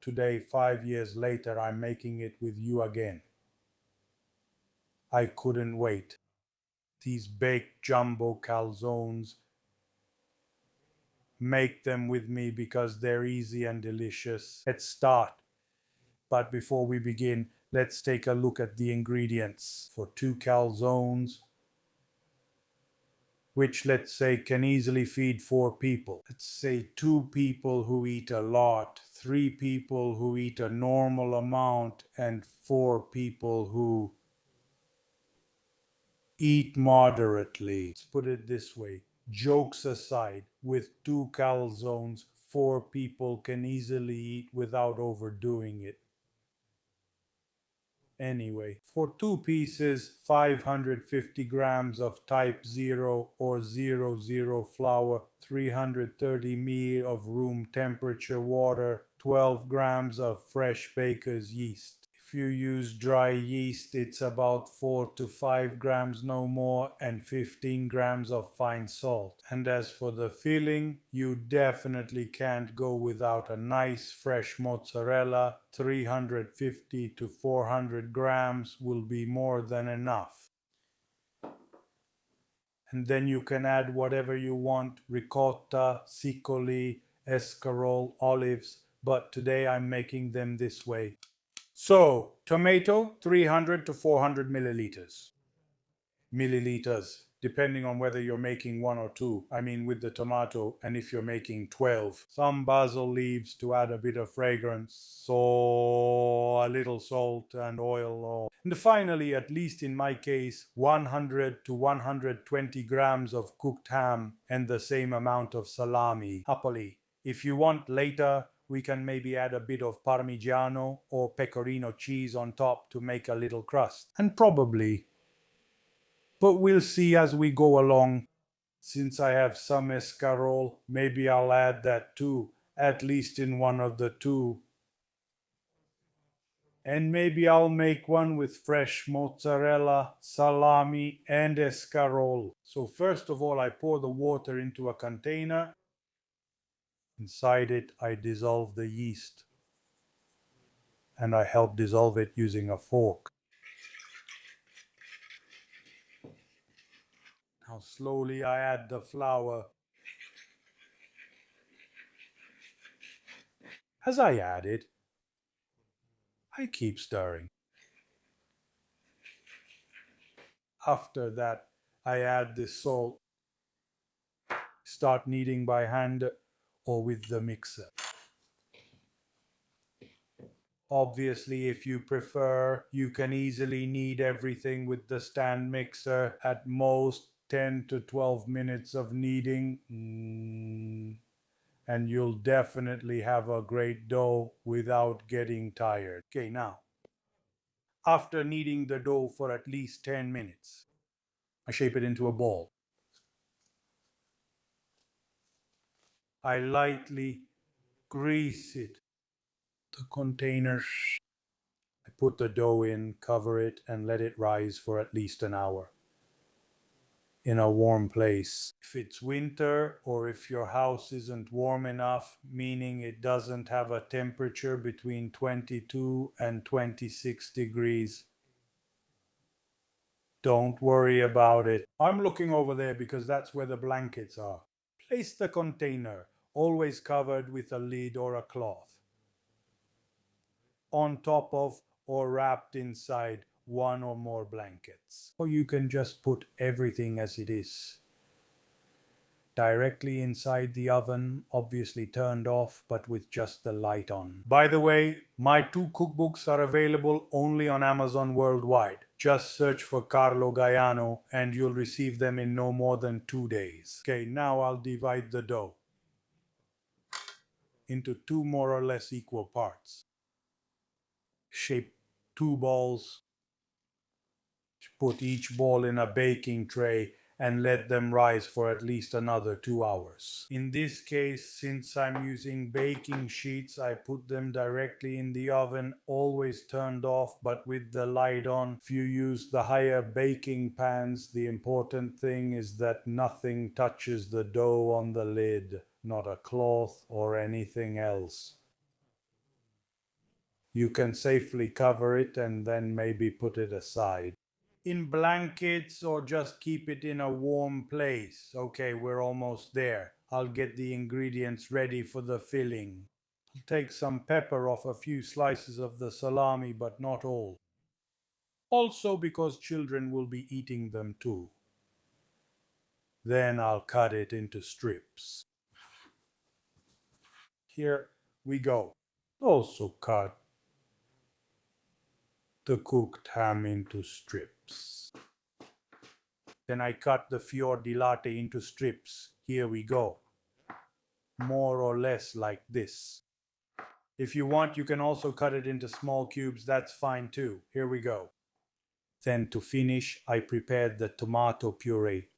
today, 5 years later, I'm making it with you again. I couldn't wait. These baked jumbo calzones, make them with me because they're easy and delicious. Let's start. But before we begin, let's take a look at the ingredients. For 2 calzones, which let's say can easily feed 4 people. Let's say 2 people who eat a lot, 3 people who eat a normal amount, and 4 people who eat moderately. Let's put it this way. Jokes aside, with 2 calzones, 4 people can easily eat without overdoing it. Anyway, for 2 pieces, 550 grams of type 0 or 00 flour, 330 ml of room temperature water, 12 grams of fresh baker's yeast. If you use dry yeast, it's about 4 to 5 grams, no more, and 15 grams of fine salt. And as for the filling, you definitely can't go without a nice fresh mozzarella. 350 to 400 grams will be more than enough. And then you can add whatever you want: ricotta, ciccoli, escarole, olives, but today I'm making them this way. So, tomato, 300 to 400 milliliters, depending on whether you're making 1 or 2. I mean, with the tomato, and if you're making 12. Some basil leaves to add a bit of fragrance, so a little salt and oil. And finally, at least in my case, 100 to 120 grams of cooked ham and the same amount of salami. Happily. If you want later, we can maybe add a bit of Parmigiano or Pecorino cheese on top to make a little crust. And probably, but we'll see as we go along. Since I have some escarole, maybe I'll add that too, at least in one of the two. And maybe I'll make one with fresh mozzarella, salami, and escarole. So first of all, I pour the water into a container. Inside it, I dissolve the yeast. And I help dissolve it using a fork. Now slowly I add the flour. As I add it, I keep stirring. After that, I add the salt. Start kneading by hand or with the mixer. Obviously, if you prefer, you can easily knead everything with the stand mixer. At most 10 to 12 minutes of kneading, and you'll definitely have a great dough without getting tired. Okay, now, after kneading the dough for at least 10 minutes, I shape it into a ball. I lightly grease it, the container. I put the dough in, cover it, and let it rise for at least an hour in a warm place. If it's winter, or if your house isn't warm enough, meaning it doesn't have a temperature between 22 and 26 degrees, don't worry about it. I'm looking over there because that's where the blankets are. Place the container, always covered with a lid or a cloth, on top of or wrapped inside one or more blankets. Or you can just put everything as it is, directly inside the oven, obviously turned off, but with just the light on. By the way, my 2 cookbooks are available only on Amazon worldwide. Just search for Carlo Gaiano and you'll receive them in no more than 2 days. Okay, now I'll divide the dough into 2 more or less equal parts. Shape 2 balls. Put each ball in a baking tray and let them rise for at least another 2 hours. In this case, since I'm using baking sheets, I put them directly in the oven, always turned off but with the light on. If you use the higher baking pans, the important thing is that nothing touches the dough on the lid, not a cloth or anything else. You can safely cover it and then maybe put it aside. In blankets or just keep it in a warm place. Okay, we're almost there. I'll get the ingredients ready for the filling. I'll take some pepper off a few slices of the salami, but not all. Also because children will be eating them too. Then I'll cut it into strips. Here we go. Also cut the cooked ham into strips. Then I cut the fior di latte into strips. Here we go. More or less like this. If you want, you can also cut it into small cubes. That's fine too. Here we go. Then to finish, I prepared the tomato puree,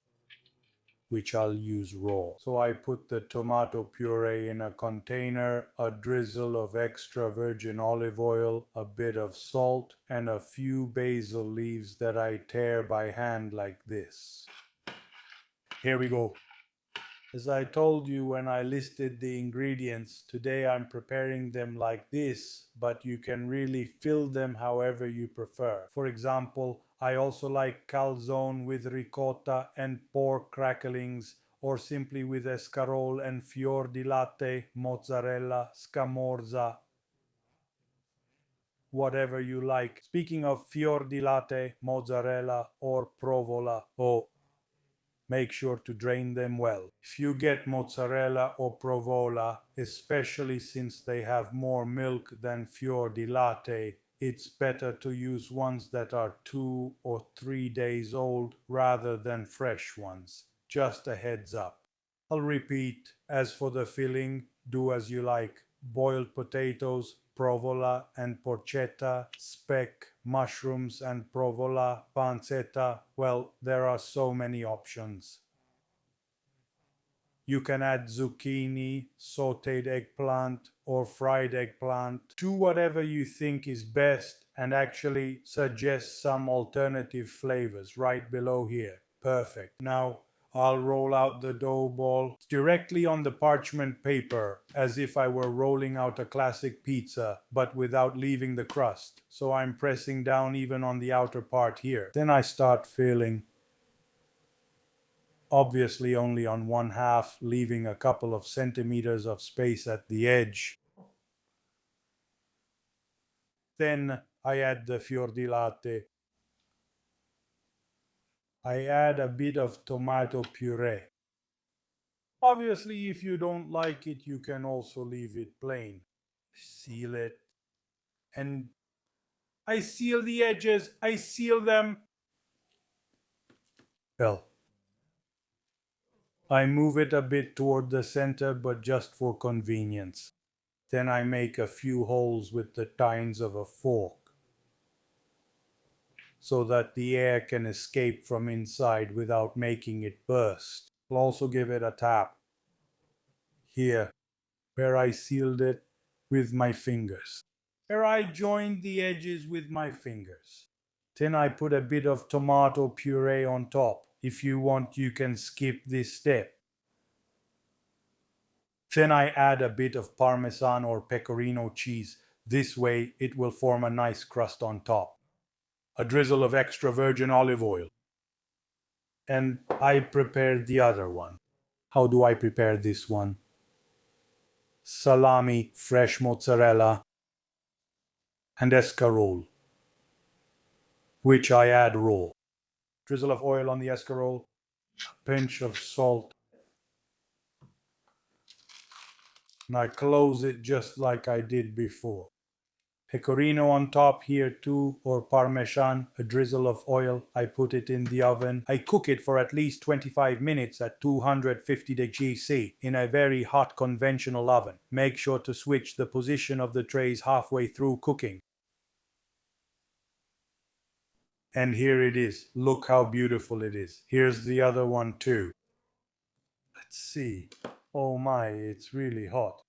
which I'll use raw. So I put the tomato puree in a container, a drizzle of extra virgin olive oil, a bit of salt, and a few basil leaves that I tear by hand like this. Here we go. As I told you when I listed the ingredients, today I'm preparing them like this, but you can really fill them however you prefer. For example, I also like calzone with ricotta and pork cracklings, or simply with escarole and fior di latte, mozzarella, scamorza, whatever you like. Speaking of fior di latte, mozzarella, or provola, make sure to drain them well. If you get mozzarella or provola, especially since they have more milk than fior di latte, it's better to use ones that are 2 or 3 days old rather than fresh ones. Just a heads up. I'll repeat, as for the filling, do as you like. Boiled potatoes, provola and porchetta, speck, mushrooms and provola, pancetta. Well, there are so many options. You can add zucchini, sauteed eggplant, or fried eggplant. Do whatever you think is best and actually suggest some alternative flavors right below here. Perfect. Now, I'll roll out the dough ball directly on the parchment paper as if I were rolling out a classic pizza, but without leaving the crust. So I'm pressing down even on the outer part here. Then I start filling. Obviously only on one half, leaving a couple of centimeters of space at the edge. Then I add the fior di latte. I add a bit of tomato puree. Obviously, if you don't like it, you can also leave it plain. Seal it. And I seal the edges. I seal them. Well, I move it a bit toward the center, but just for convenience. Then I make a few holes with the tines of a fork, so that the air can escape from inside without making it burst. I'll also give it a tap here, where I sealed it with my fingers, where I joined the edges with my fingers. Then I put a bit of tomato puree on top. If you want, you can skip this step. Then I add a bit of Parmesan or Pecorino cheese. This way it will form a nice crust on top. A drizzle of extra virgin olive oil. And I prepared the other one. How do I prepare this one? Salami, fresh mozzarella, and escarole, which I add raw. Drizzle of oil on the escarole, a pinch of salt, and I close it just like I did before. Pecorino on top here too, or Parmesan, a drizzle of oil. I put it in the oven. I cook it for at least 25 minutes at 250 degrees C in a very hot conventional oven. Make sure to switch the position of the trays halfway through cooking. And here it is. Look how beautiful it is. Here's the other one too. Let's see. Oh my, it's really hot.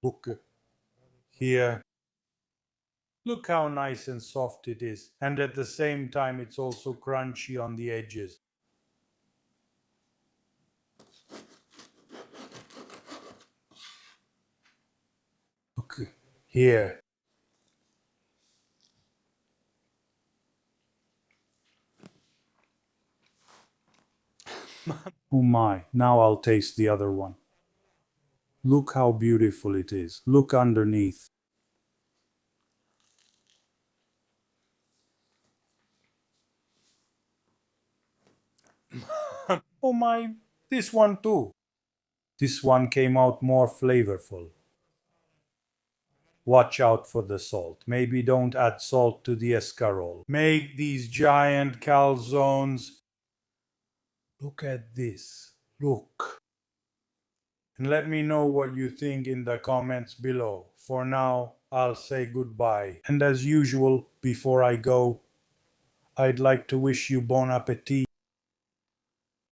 Look here. Look how nice and soft it is. And at the same time, it's also crunchy on the edges. Look here. Oh my, now I'll taste the other one. Look how beautiful it is. Look underneath. Oh my, this one too. This one came out more flavorful. Watch out for the salt. Maybe don't add salt to the escarole. Make these giant calzones. Look at this. Look. And let me know what you think in the comments below. For now, I'll say goodbye. And as usual, before I go, I'd like to wish you bon appetit.